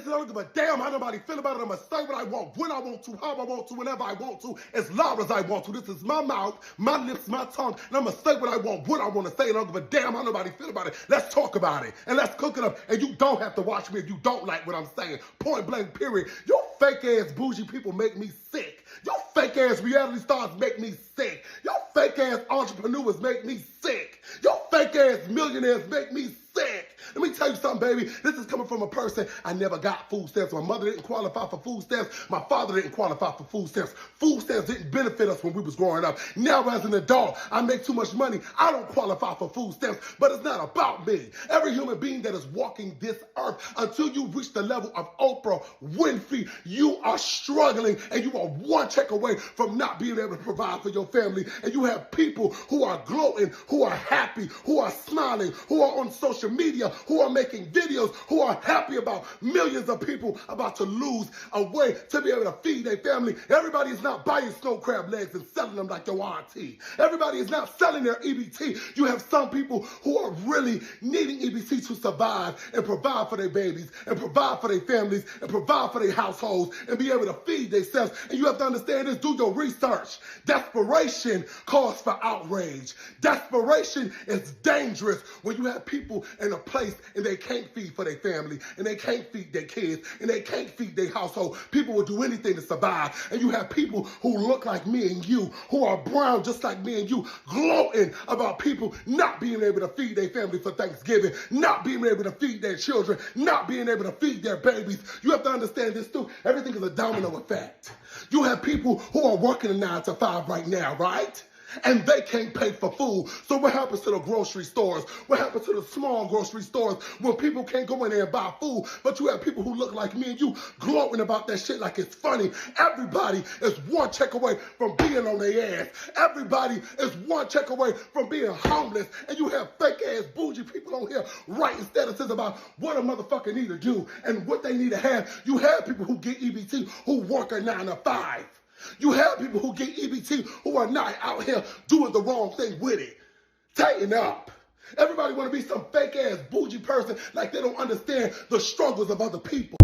listen, I don't give a damn how nobody feel about it. I'm going to say what I want, when I want to, how I want to, whenever I want to, as loud as I want to. This is my mouth, my lips, my tongue, and I'm going to say what I want, when I want to say it. I don't give a damn how nobody feel about it. Let's talk about it, and let's cook it up. And you don't have to watch me if you don't like what I'm saying. Point blank, period. Your fake-ass bougie people make me sick. Your fake-ass reality stars make me sick. Your fake-ass entrepreneurs make me sick. Your fake-ass millionaires make me sick. Let me tell you something, baby. This is coming from a person. I never got food stamps. My mother didn't qualify for food stamps. My father didn't qualify for food stamps. Food stamps didn't benefit us when we was growing up. Now, as an adult, I make too much money. I don't qualify for food stamps, but it's not about me. Every human being that is walking this earth, until you reach the level of Oprah Winfrey, you are struggling, and you are one check away from not being able to provide for your family. And you have people who are gloating, who are happy, who are smiling, who are on social media, who are making videos, who are happy about millions of people about to lose a way to be able to feed their family. Everybody is not buying snow crab legs and selling them like your auntie. Everybody is not selling their EBT. You have some people who are really needing EBT to survive and provide for their babies and provide for their families and provide for their households and be able to feed themselves. And you have to understand this. Do your research. Desperation calls for outrage. Desperation is dangerous when you have people in a place and they can't feed for their family and they can't feed their kids and they can't feed their household. People will do anything to survive. And you have people who look like me and you, who are brown just like me and you, gloating about people not being able to feed their family for Thanksgiving, not being able to feed their children, not being able to feed their babies. You have to understand this too. Everything is a domino effect. You have people who are working a 9 to 5 right now, right? And they can't pay for food. So what happens to the grocery stores? What happens to the small grocery stores when people can't go in there and buy food? But you have people who look like me and you gloating about that shit like it's funny. Everybody is one check away from being on their ass. Everybody is one check away from being homeless. And you have fake-ass bougie people on here writing statuses about what a motherfucker need to do and what they need to have. You have people who get EBT who work a 9 to 5. You have people who get EBT who are not out here doing the wrong thing with it. Tighten up. Everybody want to be some fake-ass bougie person like they don't understand the struggles of other people.